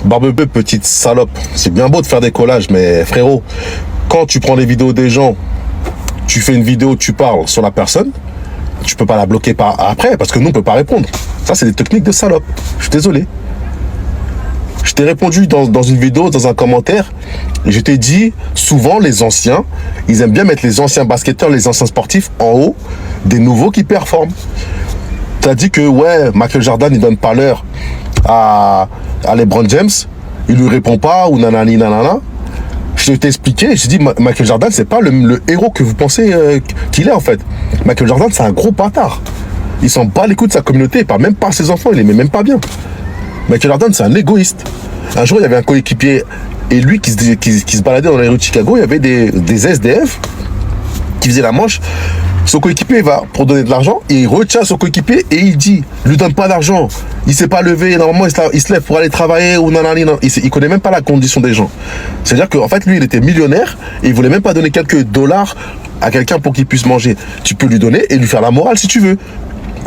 Barbebe, petite salope, c'est bien beau de faire des collages, mais frérot, quand tu prends les vidéos des gens, tu fais une vidéo, tu parles sur la personne, tu peux pas la bloquer après, parce que nous, on peut pas répondre. Ça, c'est des techniques de salope. Je suis désolé. Je t'ai répondu dans une vidéo, dans un commentaire, et je t'ai dit, souvent, les anciens, ils aiment bien mettre les anciens basketteurs, les anciens sportifs en haut des nouveaux qui performent. Tu as dit que, ouais, Michael Jordan, il donne pas l'heure à LeBron James, il lui répond pas, ou nanani nanana. Je t'ai expliqué, je t'ai dit, Michael Jordan, c'est pas le héros que vous pensez qu'il est, en fait. Michael Jordan, c'est un gros bâtard. Il s'en bat les coups de sa communauté, il parle même pas à ses enfants, il les met même pas bien. Michael Jordan, c'est un égoïste. Un jour, il y avait un coéquipier, et lui qui se baladait dans les rues de Chicago, il y avait des SDF qui faisaient la manche. Son coéquipier va pour donner de l'argent, et il retient son coéquipier et il dit, lui donne pas d'argent, il s'est pas levé, normalement il se lève pour aller travailler, ou nanani, non. Il connaît même pas la condition des gens. C'est-à-dire qu'en fait, lui, il était millionnaire, et il voulait même pas donner quelques dollars à quelqu'un pour qu'il puisse manger. Tu peux lui donner et lui faire la morale si tu veux.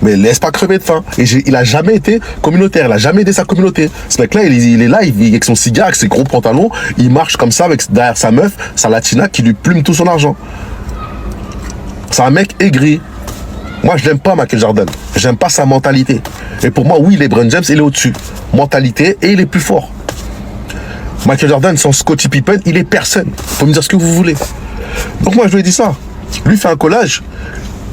Mais laisse pas crever de faim. Et il a jamais été communautaire, il a jamais aidé sa communauté. Ce mec-là, il est là, avec son cigare, avec ses gros pantalons, il marche comme ça derrière sa meuf, sa latina, qui lui plume tout son argent. C'est un mec aigri. Moi, je l'aime pas, Michael Jordan. J'aime pas sa mentalité. Et pour moi, oui, LeBron James, il est au-dessus. Mentalité, et il est plus fort. Michael Jordan, sans Scottie Pippen, il est personne. Faut me dire ce que vous voulez. Donc moi, je lui ai dit ça. Lui fait un collage,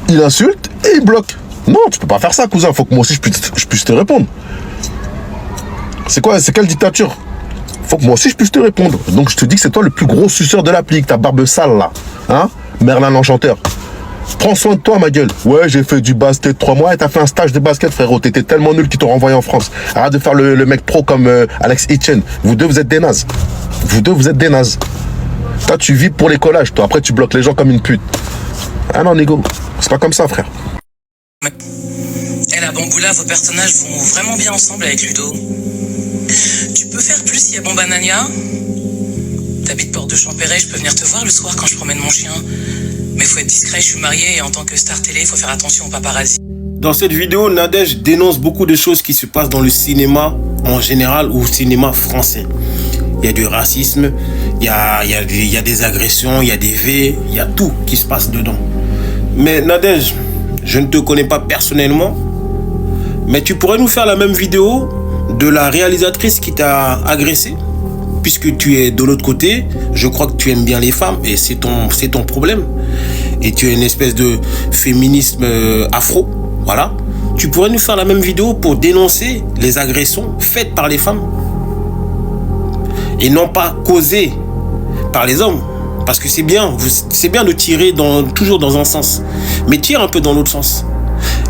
il insulte et il bloque. Non, tu peux pas faire ça, cousin. Faut que moi aussi, je puisse te répondre. C'est quoi? C'est quelle dictature? Faut que moi aussi, je puisse te répondre. Donc, je te dis que c'est toi le plus gros suceur de l'applique. Ta barbe sale, là. Hein? Merlin l'Enchanteur. Prends soin de toi, ma gueule. Ouais, j'ai fait du basket 3 mois et t'as fait un stage de basket, frérot. T'étais tellement nul qu'ils t'ont renvoyé en France. Arrête de faire le mec pro comme Alex Hitchen. Vous deux, vous êtes des nazes. Vous deux, vous êtes des nazes. Toi, tu vis pour les collages, toi. Après, tu bloques les gens comme une pute. Ah non, négo. C'est pas comme ça, frère. Et la Bamboula, vos personnages vont vraiment bien ensemble avec Ludo. Tu peux faire plus s'il y a Bombanania? T'habites porte de Champéret, je peux venir te voir le soir quand je promène mon chien. Mais faut être discret, je suis marié et en tant que star télé, faut faire attention aux paparazzi. Dans cette vidéo, Nadège dénonce beaucoup de choses qui se passent dans le cinéma en général ou au cinéma français. Il y a du racisme, il y a des agressions, il y a des V, il y a tout qui se passe dedans. Mais Nadège, je ne te connais pas personnellement, mais tu pourrais nous faire la même vidéo de la réalisatrice qui t'a agressé, puisque tu es de l'autre côté. Je crois que tu aimes bien les femmes et c'est ton problème. Et tu es une espèce de féminisme afro, voilà. Tu pourrais nous faire la même vidéo pour dénoncer les agressions faites par les femmes et non pas causées par les hommes. Parce que c'est bien de tirer toujours dans un sens, mais tire un peu dans l'autre sens.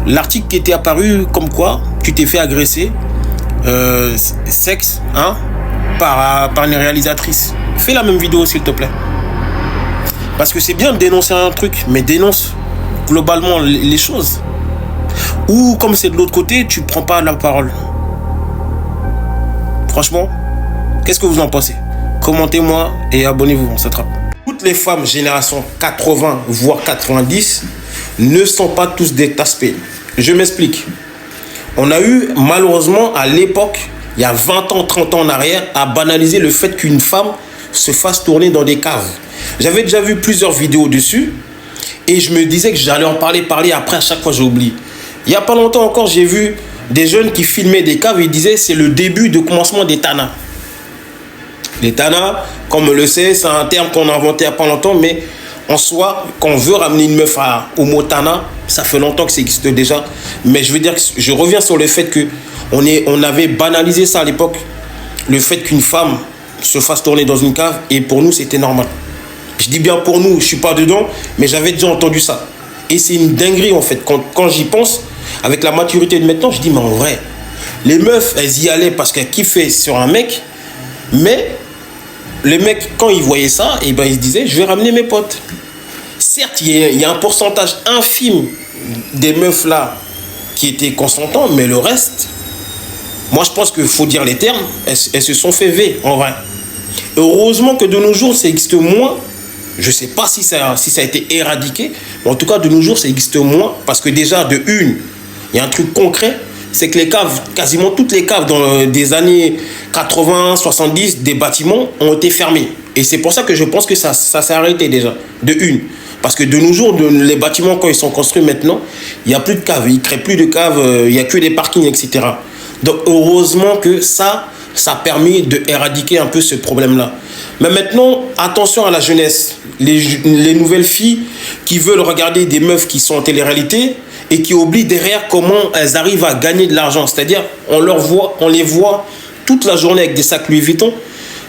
L'article qui était apparu comme quoi tu t'es fait agresser, sexe, hein, par une réalisatrice. Fais la même vidéo s'il te plaît. Parce que c'est bien de dénoncer un truc, mais dénonce globalement les choses. Ou comme c'est de l'autre côté, tu prends pas la parole. Franchement, qu'est-ce que vous en pensez? Commentez-moi et abonnez-vous, on s'attrape. Toutes les femmes génération 80 voire 90 ne sont pas tous des tasse-pelles. Je m'explique. On a eu malheureusement à l'époque, il y a 20 ans, 30 ans en arrière, à banaliser le fait qu'une femme se fasse tourner dans des caves. J'avais déjà vu plusieurs vidéos dessus et je me disais que j'allais en parler, après à chaque fois j'oublie. Il n'y a pas longtemps encore, j'ai vu des jeunes qui filmaient des caves et ils disaient c'est le début de commencement des tanas. Les tanas, comme on le sait, c'est un terme qu'on a inventé il n'y a pas longtemps, mais en soi, quand on veut ramener une meuf au mot tana, ça fait longtemps que ça existe déjà. Mais je veux dire que je reviens sur le fait que on avait banalisé ça à l'époque, le fait qu'une femme se fasse tourner dans une cave, et pour nous c'était normal. Je dis bien pour nous, je ne suis pas dedans, mais j'avais déjà entendu ça. Et c'est une dinguerie en fait. Quand j'y pense, avec la maturité de maintenant, je dis mais en vrai, les meufs, elles y allaient parce qu'elles kiffaient sur un mec, mais les mecs, quand ils voyaient ça, et ben ils se disaient je vais ramener mes potes. Certes, il y a un pourcentage infime des meufs là qui étaient consentants, mais le reste, moi je pense qu'il faut dire les termes, elles se sont fait V en vrai. Heureusement que de nos jours ça existe moins. Je ne sais pas si ça a été éradiqué, mais en tout cas de nos jours ça existe moins, parce que déjà de une, il y a un truc concret, c'est que les caves, quasiment toutes les caves dans des années 80, 70, des bâtiments ont été fermés. Et c'est pour ça que je pense que ça s'est arrêté déjà, de une. Parce que de nos jours, les bâtiments, quand ils sont construits maintenant, il n'y a plus de caves, ils ne créent plus de caves, il n'y a que des parkings, etc. Donc heureusement que ça a permis d'éradiquer un peu ce problème-là. Mais maintenant, attention à la jeunesse. Les nouvelles filles qui veulent regarder des meufs qui sont en télé-réalité et qui oublient derrière comment elles arrivent à gagner de l'argent. C'est-à-dire, on les voit toute la journée avec des sacs Louis Vuitton,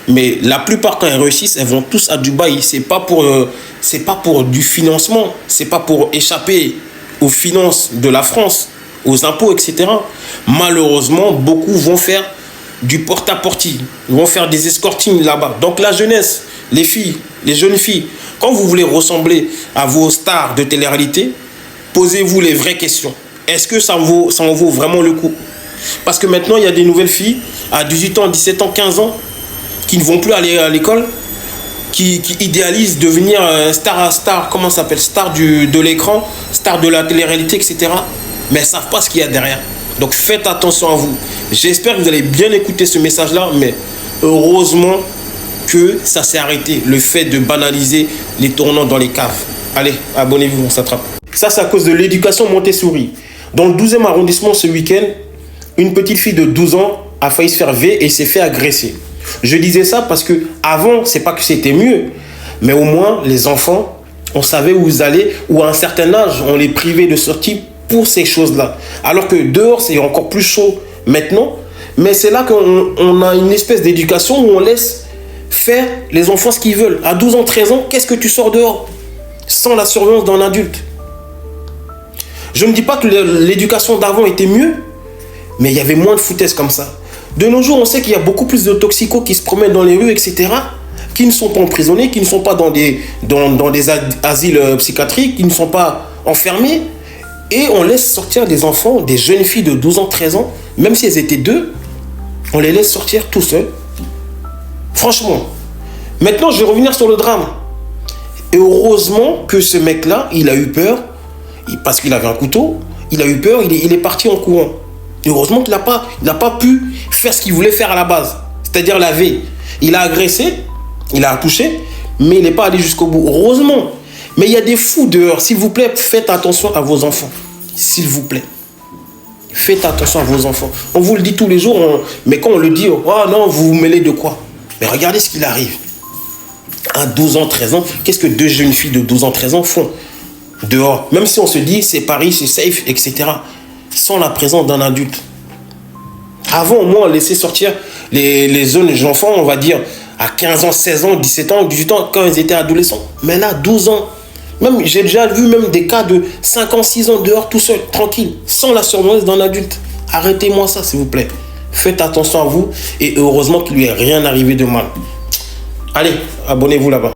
mais la plupart, quand elles réussissent, elles vont tous à Dubaï. C'est pas pour du financement, c'est pas pour échapper aux finances de la France, aux impôts, etc. Malheureusement, beaucoup vont faire du porte-à-porte, vont faire des escortings là-bas. Donc la jeunesse, les filles, les jeunes filles, quand vous voulez ressembler à vos stars de télé-réalité, posez-vous les vraies questions. Est-ce que ça en vaut vraiment le coup? Parce que maintenant, il y a des nouvelles filles à 18 ans, 17 ans, 15 ans qui ne vont plus aller à l'école, qui idéalisent devenir star, comment ça s'appelle, star de l'écran, star de la télé-réalité, etc. Mais elles ne savent pas ce qu'il y a derrière. Donc faites attention à vous. J'espère que vous allez bien écouter ce message-là, mais heureusement que ça s'est arrêté, le fait de banaliser les tournants dans les caves. Allez, abonnez-vous, on s'attrape. Ça, c'est à cause de l'éducation Montessori. Dans le 12e arrondissement, ce week-end, une petite fille de 12 ans a failli se faire V et s'est fait agresser. Je disais ça parce que avant, c'est pas que c'était mieux, mais au moins, les enfants, on savait où ils allaient, ou à un certain âge, on les privait de sortie pour ces choses-là. Alors que dehors, c'est encore plus chaud maintenant, mais c'est là qu'on a une espèce d'éducation où on laisse faire les enfants ce qu'ils veulent. À 12 ans, 13 ans, qu'est-ce que tu sors dehors sans la surveillance d'un adulte? Je ne dis pas que l'éducation d'avant était mieux, mais il y avait moins de foutaises comme ça. De nos jours, on sait qu'il y a beaucoup plus de toxicos qui se promènent dans les rues, etc., qui ne sont pas emprisonnés, qui ne sont pas dans des asiles psychiatriques, qui ne sont pas enfermés. Et on laisse sortir des enfants, des jeunes filles de 12 ans, 13 ans, même si elles étaient deux, on les laisse sortir tout seuls. Franchement. Maintenant, je vais revenir sur le drame. Et heureusement que ce mec-là, il a eu peur, parce qu'il avait un couteau, il a eu peur, il est parti en courant. Et heureusement qu'il n'a pas pu faire ce qu'il voulait faire à la base, c'est-à-dire laver. Il a agressé, il a touché, mais il n'est pas allé jusqu'au bout. Heureusement. Mais il y a des fous dehors. S'il vous plaît, faites attention à vos enfants. S'il vous plaît. Faites attention à vos enfants. On vous le dit tous les jours, mais quand on le dit, oh non, vous vous mêlez de quoi? Mais regardez ce qu'il arrive. À 12 ans, 13 ans, qu'est-ce que deux jeunes filles de 12 ans, 13 ans font dehors? Même si on se dit, c'est Paris, c'est safe, etc. Sans la présence d'un adulte. Avant, au moins, on laissait sortir les jeunes enfants, on va dire, à 15 ans, 16 ans, 17 ans, 18 ans, quand ils étaient adolescents. Mais là, 12 ans. Même, j'ai déjà vu même des cas de 5 ans, 6 ans dehors, tout seul, tranquille, sans la surveillance d'un adulte. Arrêtez-moi ça, s'il vous plaît. Faites attention à vous et heureusement qu'il lui est rien arrivé de mal. Allez, abonnez-vous là-bas.